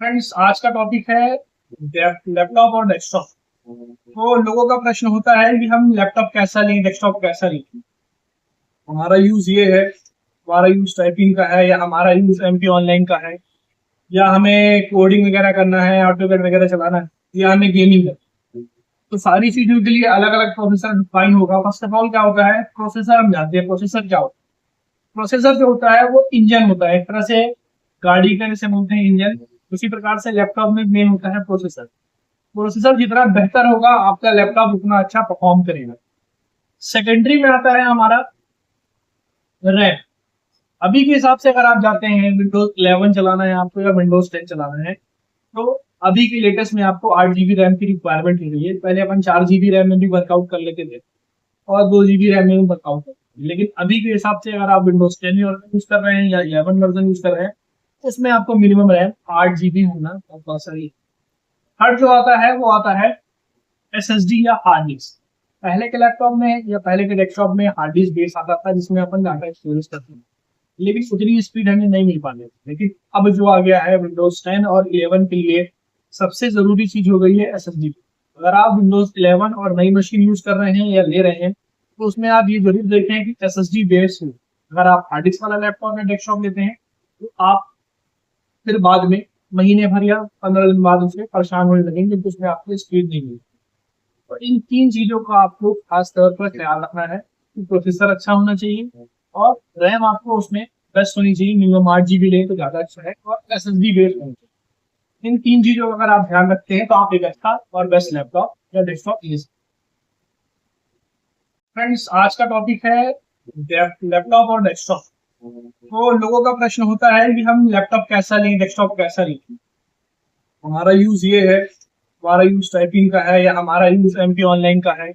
Friends, आज का topic है लैपटॉप और डेस्कटॉप। तो लोगों का प्रश्न होता है कि हम लैपटॉप कैसा लें, डेस्कटॉप कैसा लें। हमारा यूज ये है, हमारा यूज टाइपिंग का है या हमारा यूज एमपी ऑनलाइन का है, या हमें कोडिंग वगैरह करना है, ऑटोकैड वगैरह चलाना है, या हमें गेमिंग करना है। तो सारी चीजों के लिए अलग अलग प्रोसेसर डिफाइन होगा। फर्स्ट ऑफ ऑल क्या होता है प्रोसेसर, हम जानते हैं प्रोसेसर क्या होता है। प्रोसेसर जो होता है वो इंजन होता है, एक तरह से गाड़ी का जैसे बोलते हैं इंजन, उसी प्रकार से लैपटॉप में मेन होता है प्रोसेसर। प्रोसेसर जितना बेहतर होगा आपका लैपटॉप उतना अच्छा परफॉर्म करेगा। सेकेंडरी में आता है हमारा रैम। अभी के हिसाब से अगर आप जाते हैं विंडोज 11 चलाना है आपको या विंडोज 10 चलाना है, तो अभी के लेटेस्ट में आपको 8 GB रैम की रिक्वायरमेंट हो गई है। पहले अपन 4 GB रैम में भी वर्कआउट कर लेते थे और 2 GB रैम में भी वर्कआउट करते थे, लेकिन अभी के हिसाब से अगर आप विंडोज 10 यूज कर रहे हैं या 11 वर्जन यूज कर रहे हैं, तो उसमें आपको मिनिमम रैम 8 GB होना कंपल्सरी। थर्ड जो आता है वो आता है SSD या हार्ड डिस्क। पहले के लैपटॉप में या पहले के डेस्कटॉप में हार्ड डिस्क बेस आता था जिसमें अपन डाटा स्टोरेज करते थे, लेकिन उतनी स्पीड हमें नहीं मिल पाती थी। लेकिन अब जो आ गया है विंडोज 10 और 11 के लिए सबसे जरूरी चीज हो गई है SSD। अगर आप विंडोज 11 और नई मशीन यूज कर रहे हैं या ले रहे हैं, तो उसमें आप ये जरूर देखें कि SSD बेस हो। अगर आप हार्ड डिस्क वाला लैपटॉप या डेस्कटॉप लेते हैं, तो आप फिर बाद में महीने भर या 15 दिन बाद उसे परेशान होने लगेंगे क्योंकि उसमें आपको स्पीड नहीं मिलेगी। तो इन तीन चीजों का आपको खास तौर पर ख्याल रखना है कि प्रोसेसर अच्छा होना चाहिए और रैम आपको उसमें बेस्ट होनी चाहिए, मिनिमम 8 GB ले तो ज्यादा अच्छा है, और SSD बेस्ड होनी चाहिए। इन तीन चीजों का अगर आप ध्यान रखते हैं तो आप एक अच्छा और बेस्ट लैपटॉप या डेस्कटॉप ले सकते हैं। फ्रेंड्स, आज का टॉपिक है लैपटॉप और डेस्कटॉप। तो लोगों का प्रश्न होता है कि हम लैपटॉप कैसा लें, डेस्कटॉप कैसा लें। हमारा यूज ये है, हमारा यूज टाइपिंग का है या हमारा यूज एमपी ऑनलाइन का है,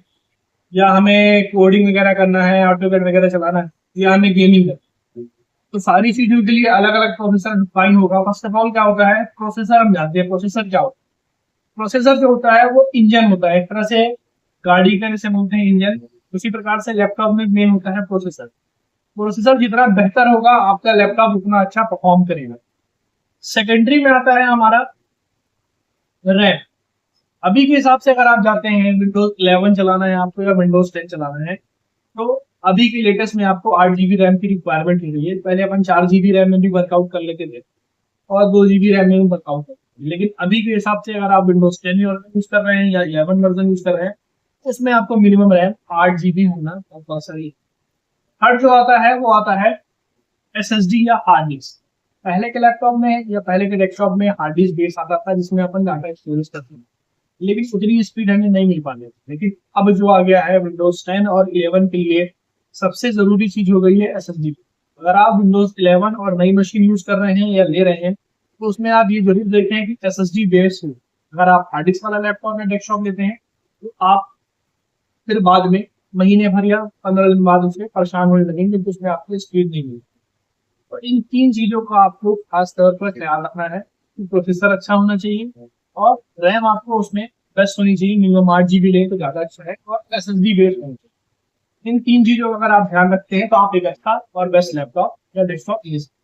या हमें कोडिंग वगैरह करना है, ऑटोकैड वगैरह चलाना है, या हमें गेमिंग करना है। तो सारी चीजों के लिए अलग अलग प्रोसेसर डिफाइन होगा। फर्स्ट ऑफ ऑल क्या होता है प्रोसेसर, हम जानते हैं प्रोसेसर क्या होता है। प्रोसेसर जो होता है वो इंजन होता है, एक तरह से गाड़ी का जैसे बोलते हैं इंजन, उसी प्रकार से लैपटॉप में मेन होता है प्रोसेसर। प्रोसेसर जितना बेहतर होगा आपका लैपटॉप उतना अच्छा परफॉर्म करेगा। सेकेंडरी में आता है हमारा रैम। अभी के हिसाब से अगर आप जाते हैं विंडोज 11 चलाना है आपको या विंडोज 10 चलाना है, तो अभी के लेटेस्ट में आपको 8 GB रैम की रिक्वायरमेंट हो गई है। पहले अपन 4 GB रैम में भी वर्कआउट कर लेते थे और 2 GB रैम में भी वर्कआउट करते थे, लेकिन अभी के हिसाब से अगर आप विंडोज 10 यूज कर रहे हैं या 11 वर्जन यूज कर रहे हैं, तो उसमें आपको मिनिमम रैम 8 GB होना कंपल्सरी। थर्ड जो आता है वो आता है SSD या हार्ड डिस्क। पहले के लैपटॉप में या पहले के डेस्कटॉप में हार्ड डिस्क बेस आता था जिसमें अपन डाटा स्टोरेज करते थे, लेकिन उतनी स्पीड हमें नहीं मिल पाती थी। लेकिन अब जो आ गया है विंडोज 10 और 11 के लिए सबसे जरूरी चीज हो गई है SSD। अगर आप विंडोज 11 और नई मशीन यूज कर रहे हैं या ले रहे हैं, तो उसमें आप ये जरूर देखें कि SSD बेस्ड हो। अगर आप हार्ड डिस्क वाला लैपटॉप या डेस्कटॉप लेते हैं, तो आप फिर बाद में महीने भर या 15 दिन बाद उसे परेशान होने लगेंगे क्योंकि उसमें आपको स्पीड नहीं मिलेगी। तो इन तीन चीजों का आपको खास तौर पर ख्याल रखना है कि प्रोसेसर अच्छा होना चाहिए और रैम आपको उसमें बेस्ट होनी चाहिए, मिनिमम 8 GB ले तो ज्यादा अच्छा है, और SSD बेस्ड होनी चाहिए। इन तीन चीजों का अगर आप ध्यान रखते हैं तो आप एक अच्छा और बेस्ट लैपटॉप या डेस्कटॉप ले सकते हैं।